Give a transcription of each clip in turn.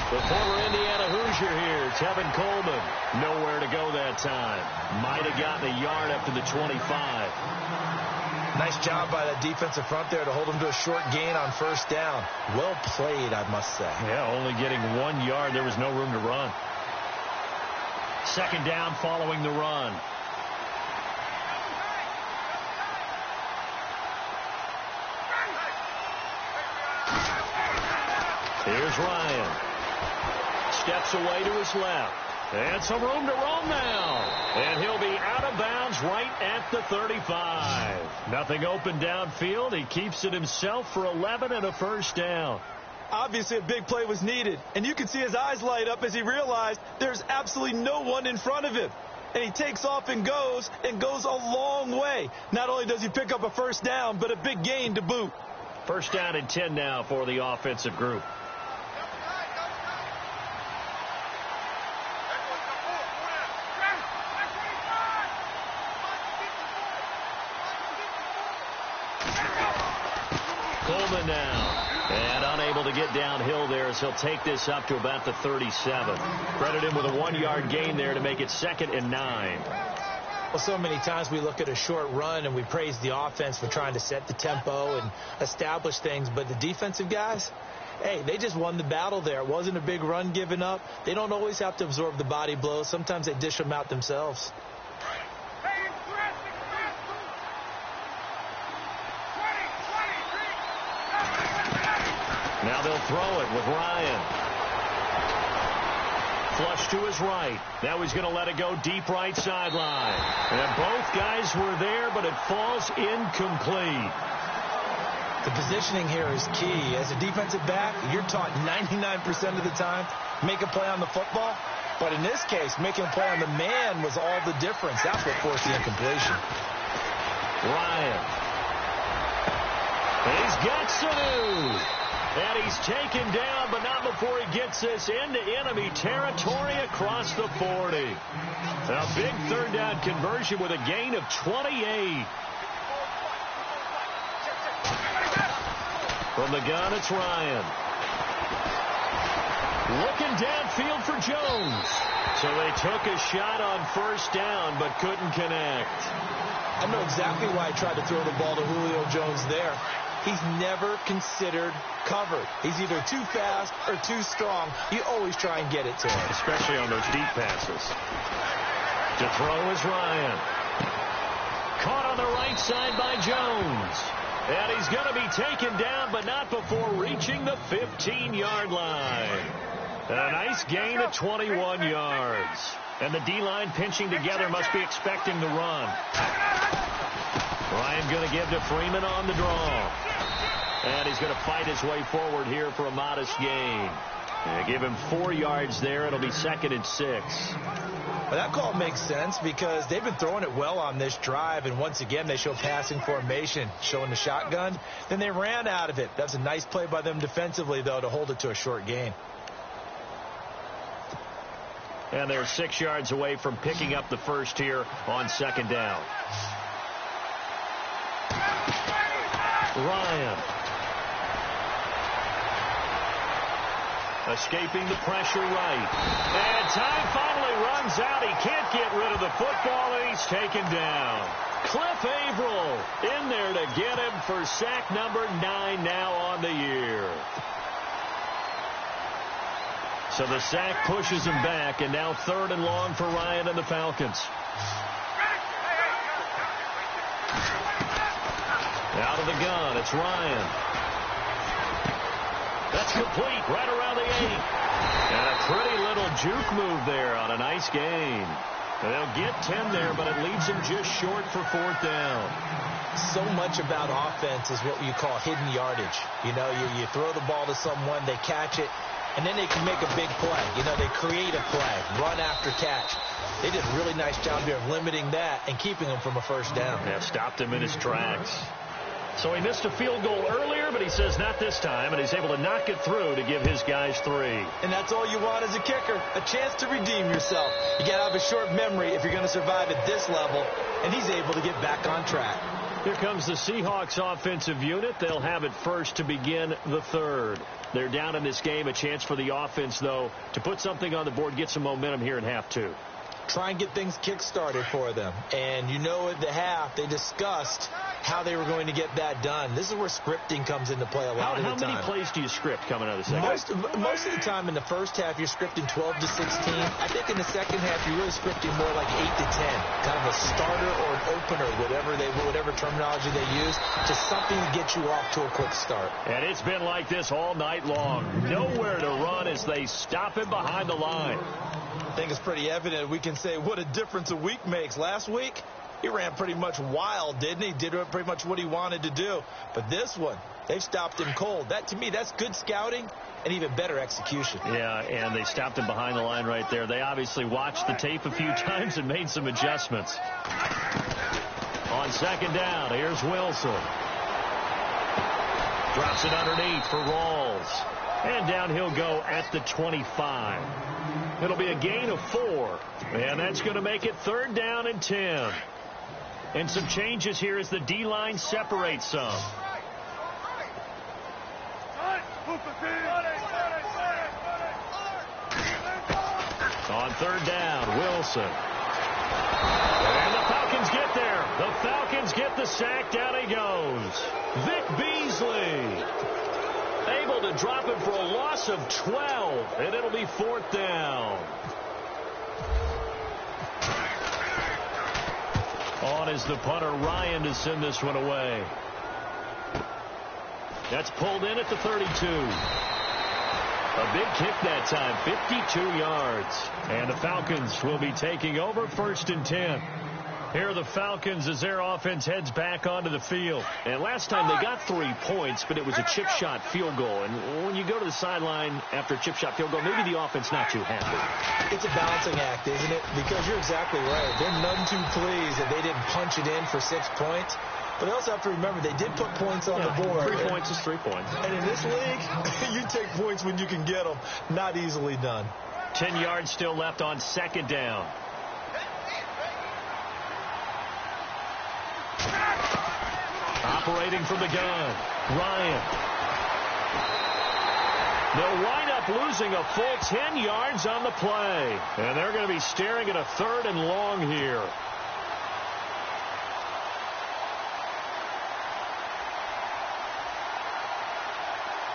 The former Indiana Hoosier here, Tevin Coleman. Nowhere to go that time. Might have gotten a yard up to the 25. Nice job by that defensive front there to hold him to a short gain on first down. Well played, I must say. Yeah, only getting 1 yard. There was no room to run. Second down following the run. Here's Ryan. Steps away to his left. And some room to roam now. And he'll be out of bounds right at the 35. Nothing open downfield. He keeps it himself for 11 and a first down. Obviously, a big play was needed. And you can see his eyes light up as he realized there's absolutely no one in front of him. And he takes off and goes a long way. Not only does he pick up a first down, but a big gain to boot. First down and 10 now for the offensive group. Coleman now. And unable to get downhill there as he'll take this up to about the 37. Credit him with a 1-yard gain there to make it 2nd and 9. Well, so many times we look at a short run and we praise the offense for trying to set the tempo and establish things. But the defensive guys, hey, they just won the battle there. It wasn't a big run given up. They don't always have to absorb the body blows. Sometimes they dish them out themselves. Now they'll throw it with Ryan. Flush to his right. Now he's going to let it go deep right sideline. And both guys were there, but it falls incomplete. The positioning here is key. As a defensive back, you're taught 99% of the time, make a play on the football. But in this case, making a play on the man was all the difference. That's what forced the incompletion. Ryan. He's got Sanu. And he's taken down, but not before he gets this into enemy territory across the 40. A big third down conversion with a gain of 28. From the gun, it's Ryan. Looking downfield for Jones. So they took a shot on first down, but couldn't connect. I know exactly why I tried to throw the ball to Julio Jones there. He's never considered covered. He's either too fast or too strong. You always try and get it to him. Especially on those deep passes. To throw is Ryan. Caught on the right side by Jones. And he's going to be taken down, but not before reaching the 15-yard line. A nice gain of 21 yards. And the D-line pinching together must be expecting the run. Ryan going to give to Freeman on the draw. And he's going to fight his way forward here for a modest gain. Give him 4 yards there. It'll be 2nd and 6. Well, that call makes sense because they've been throwing it well on this drive. And once again, they show passing formation, showing the shotgun. Then they ran out of it. That's a nice play by them defensively, though, to hold it to a short gain. And they're 6 yards away from picking up the first here on 2nd down. Ryan. Escaping the pressure right. And time finally runs out. He can't get rid of the football, and he's taken down. Cliff Averill in there to get him for sack number 9 now on the year. So the sack pushes him back, and now 3rd and long for Ryan and the Falcons. Out of the gun, it's Ryan. That's complete, right around the 8. And a pretty little juke move there on a nice gain. They'll get 10 there, but it leaves them just short for 4th down. So much about offense is what you call hidden yardage. You know, you throw the ball to someone, they catch it, and then they can make a big play. You know, they create a play, run after catch. They did a really nice job here of limiting that and keeping him from a first down. Yeah, stopped him in his tracks. So he missed a field goal earlier, but he says not this time, and he's able to knock it through to give his guys 3. And that's all you want as a kicker, a chance to redeem yourself. You got to have a short memory if you're going to survive at this level, and he's able to get back on track. Here comes the Seahawks offensive unit. They'll have it first to begin the third. They're down in this game. A chance for the offense, though, to put something on the board, get some momentum here in half two. Try and get things kick-started for them. And you know at the half, they discussed how they were going to get that done. This is where scripting comes into play a lot of the time. How many plays do you script coming out of the second? Most of the time in the first half, you're scripting 12 to 16. I think in the second half, you're really scripting more like 8 to 10. Kind of a starter or an opener, whatever terminology they use, just something to get you off to a quick start. And it's been like this all night long. Nowhere to run as they stop him behind the line. I think it's pretty evident. We can say what a difference a week makes. Last week, he ran pretty much wild, didn't he? Did pretty much what he wanted to do. But this one, they've stopped him cold. That, to me, that's good scouting and even better execution. Yeah, and they stopped him behind the line right there. They obviously watched the tape a few times and made some adjustments. On second down, here's Wilson. Drops it underneath for Rawls. And down he'll go at the 25. It'll be a gain of 4. And that's going to make it 3rd down and 10. And some changes here as the D-line separates some. On 3rd down, Wilson. And the Falcons get there. The Falcons get the sack. Down he goes. Vic Beasley. Able to drop it for a loss of 12. And it'll be 4th down. On is the punter, Ryan, to send this one away. That's pulled in at the 32. A big kick that time, 52 yards. And the Falcons will be taking over 1st and 10. Here are the Falcons as their offense heads back onto the field. And last time they got 3 points, but it was a chip shot field goal. And when you go to the sideline after a chip shot field goal, maybe the offense not too happy. It's a balancing act, isn't it? Because you're exactly right. They're none too pleased that they didn't punch it in for 6 points. But they also have to remember they did put points on the board. 3 points is 3 points. And in this league, you take points when you can get them. Not easily done. 10 yards still left on 2nd down. Operating from the gun, Ryan. They'll wind up losing a full 10 yards on the play. And they're going to be staring at a 3rd and long here.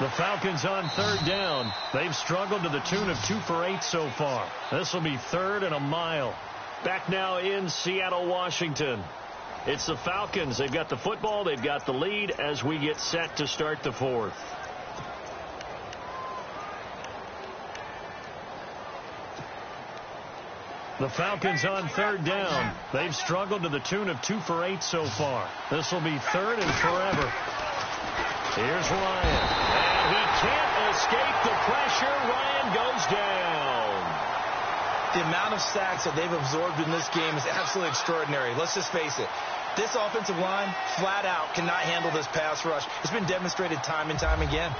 The Falcons on 3rd down. They've struggled to the tune of 2 for 8 so far. This will be 3rd and a mile. Back now in Seattle, Washington. It's the Falcons. They've got the football. They've got the lead as we get set to start the 4th. The Falcons on 3rd down. They've struggled to the tune of 2 for 8 so far. This will be 3rd and forever. Here's Ryan. And he can't escape the pressure. Ryan goes down. The amount of sacks that they've absorbed in this game is absolutely extraordinary. Let's just face it. This offensive line, flat out, cannot handle this pass rush. It's been demonstrated time and time again.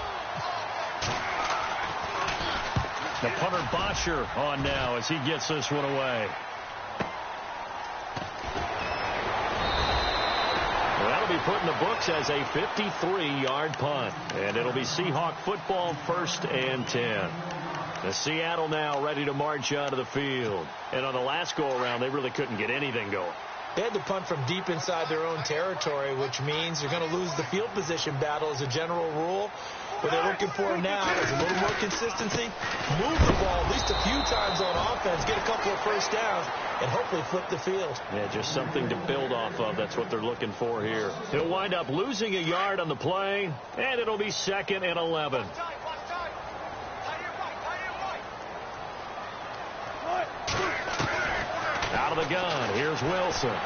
The punter Bosher on now as he gets this one away. That'll be put in the books as a 53-yard punt. And it'll be Seahawk football, 1st and 10. The Seattle now ready to march onto the field. And on the last go-around, they really couldn't get anything going. They had to punt from deep inside their own territory, which means you're going to lose the field position battle as a general rule. What they're looking for now is a little more consistency, move the ball at least a few times on offense, get a couple of 1st downs, and hopefully flip the field. Yeah, just something to build off of. That's what they're looking for here. He'll wind up losing a yard on the play, and it'll be 2nd and 11. Out of the gun, here's Wilson.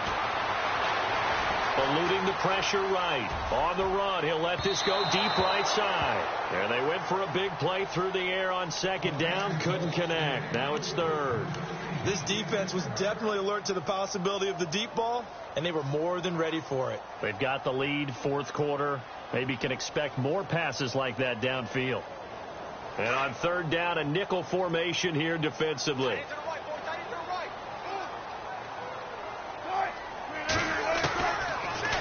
Eluding the pressure right. On the run, he'll let this go deep right side. And they went for a big play through the air on 2nd down. Couldn't connect. Now it's 3rd. This defense was definitely alert to the possibility of the deep ball, and they were more than ready for it. They've got the lead, 4th quarter. Maybe can expect more passes like that downfield. And on 3rd down, a nickel formation here defensively.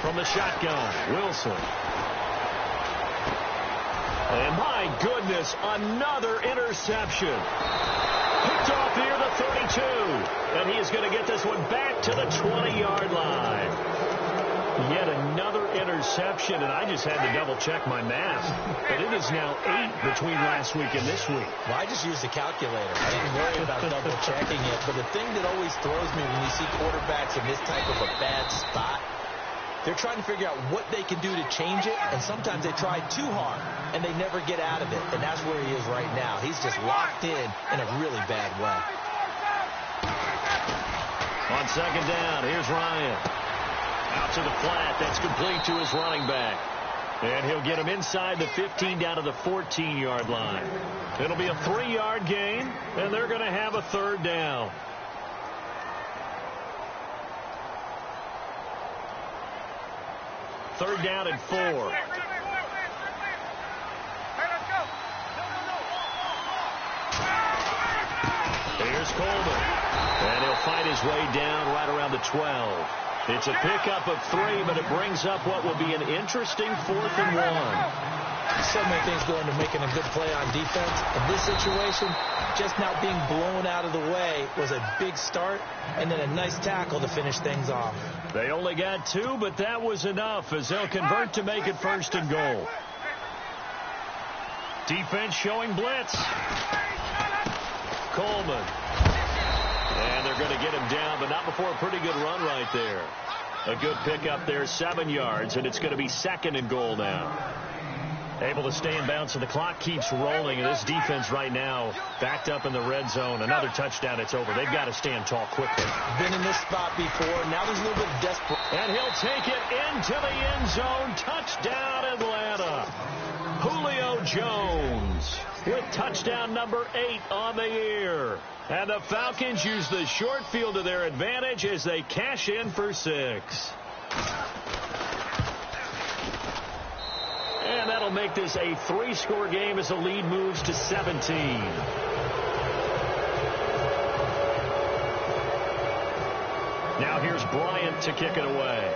From the shotgun. Wilson. And my goodness, another interception. Picked off near the 32. And he is going to get this one back to the 20-yard line. Yet another interception, and I just had to double-check my math. But it is now 8 between last week and this week. Well, I just used the calculator. I didn't worry about double-checking it. But the thing that always throws me when you see quarterbacks in this type of a bad spot, they're trying to figure out what they can do to change it, and sometimes they try too hard, and they never get out of it. And that's where he is right now. He's just locked in a really bad way. On second down, here's Ryan. Out to the flat. That's complete to his running back. And he'll get him inside the 15 down to the 14-yard line. It'll be a 3-yard gain, and they're going to have a third down. Third down and 4. Here's Coleman. And he'll fight his way down right around the 12. It's a pickup of 3, but it brings up what will be an interesting 4th and 1. So many things go into making a good play on defense. In this situation, just not being blown out of the way was a big start, and then a nice tackle to finish things off. They only got 2, but that was enough as they'll convert to make it 1st and goal. Defense showing blitz. Coleman. And they're going to get him down, but not before a pretty good run right there. A good pickup there, 7 yards, and it's going to be 2nd and goal now. Able to stay in bounds, so the clock keeps rolling, and this defense right now backed up in the red zone. Another touchdown, it's over. They've got to stand tall quickly. Been in this spot before. Now there's a little bit of desperate. And he'll take it into the end zone. Touchdown, Atlanta. Julio Jones with touchdown number 8 on the year. And the Falcons use the short field to their advantage as they cash in for 6. And that'll make this a 3-score game as the lead moves to 17. Now here's Bryant to kick it away.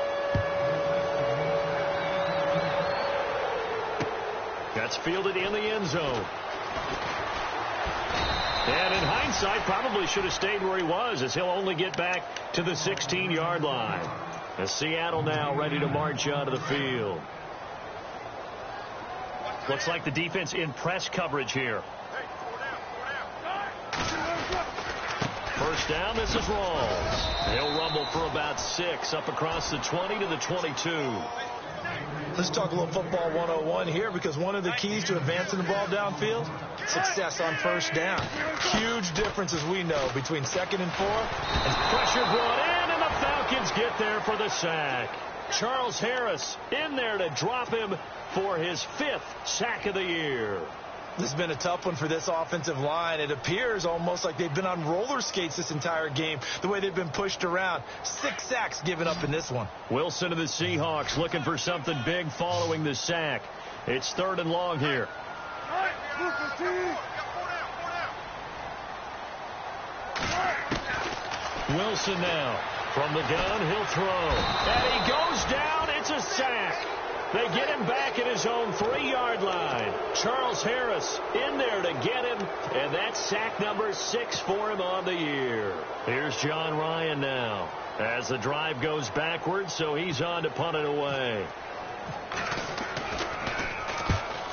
That's fielded in the end zone. And in hindsight, probably should have stayed where he was, as he'll only get back to the 16-yard line. As Seattle now ready to march onto the field. Looks like the defense in press coverage here. First down, this is Rawls. He'll rumble for about 6 up across the 20 to the 22. Let's talk a little football 101 here, because one of the keys to advancing the ball downfield, success on first down. Huge difference, as we know, between 2nd and 4. And pressure brought in, and the Falcons get there for the sack. Charles Harris in there to drop him for his 5th sack of the year. This has been a tough one for this offensive line. It appears almost like they've been on roller skates this entire game, the way they've been pushed around. 6 sacks given up in this one. Wilson of the Seahawks looking for something big following the sack. It's 3rd and long here. Wilson now from the gun, he'll throw. And he goes down. It's a sack. They get him back at his own 3-yard line. Charles Harris in there to get him, and that's sack number 6 for him on the year. Here's John Ryan now as the drive goes backwards, so he's on to punt it away.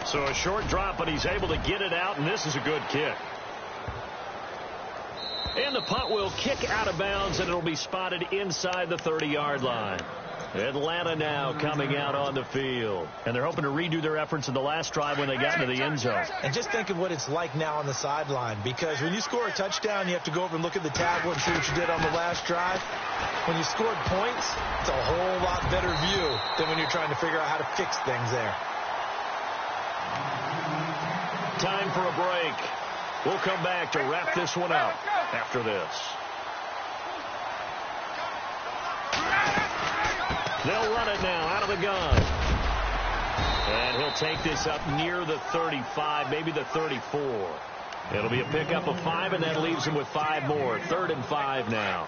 So a short drop, but he's able to get it out, and this is a good kick. And the punt will kick out of bounds, and it'll be spotted inside the 30-yard line. Atlanta now coming out on the field. And they're hoping to redo their efforts in the last drive when they got into the end zone. And just think of what it's like now on the sideline, because when you score a touchdown, you have to go over and look at the tablet and see what you did on the last drive. When you scored points, it's a whole lot better view than when you're trying to figure out how to fix things there. Time for a break. We'll come back to wrap this one up after this. They'll run it now out of the gun. And he'll take this up near the 35, maybe the 34. It'll be a pickup of 5, and that leaves him with 5 more. 3rd and 5 now.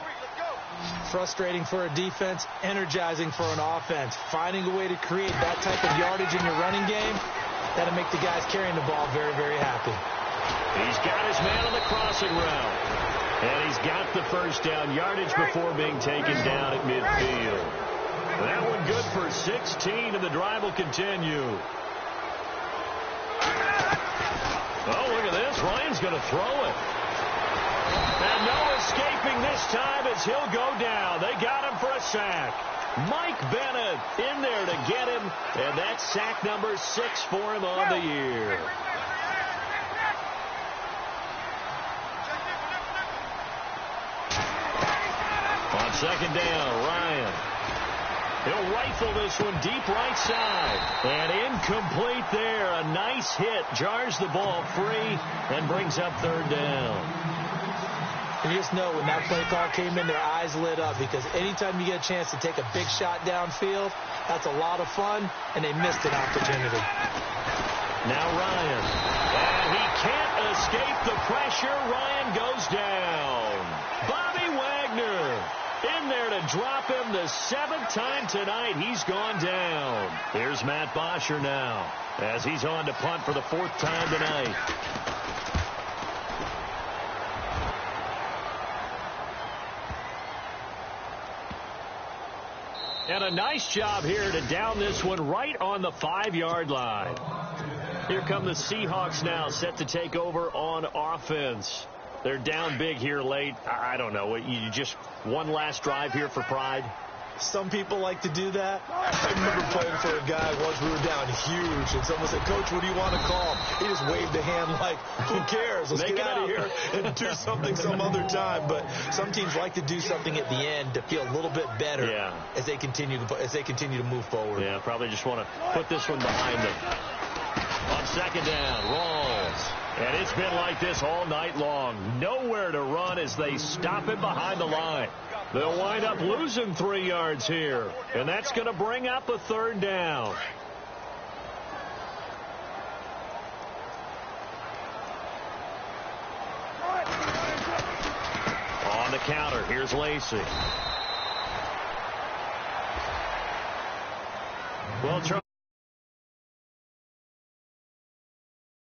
Frustrating for a defense, energizing for an offense. Finding a way to create that type of yardage in your running game, that'll make the guys carrying the ball very, very happy. He's got his man on the crossing route. And he's got the first down yardage before being taken down at midfield. That one good for 16, and the drive will continue. Oh, look at this. Ryan's going to throw it. And no escaping this time as he'll go down. They got him for a sack. Mike Bennett in there to get him, and that's sack number 6 for him on the year. On second down, Ryan. He'll rifle this one deep right side. And incomplete there. A nice hit. Jars the ball free and brings up third down. And you just know when that play call came in, their eyes lit up, because anytime you get a chance to take a big shot downfield, that's a lot of fun, and they missed an opportunity. Now Ryan. And he can't escape the pressure. Ryan goes down. Bobby Wagner in there to drop him the 7th time tonight. He's gone down. Here's Matt Bosher now as he's on to punt for the 4th time tonight. And a nice job here to down this one right on the 5-yard line. Here come the Seahawks now, set to take over on offense. They're down big here late. I don't know. You just one last drive here for pride? Some people like to do that. I remember playing for a guy once. We were down huge, and someone said, "Coach, what do you want to call?" He just waved a hand like, "Who cares? Let's get out of here and do something some other time." But some teams like to do something at the end to feel a little bit better as they continue to move forward. Yeah, probably just want to put this one behind them. On second down, Rawls. And it's been like this all night long. Nowhere to run as they stop him behind the line. They'll wind up losing 3 yards here. And that's going to bring up a third down. On the counter, here's Lacey. Well, Charlie.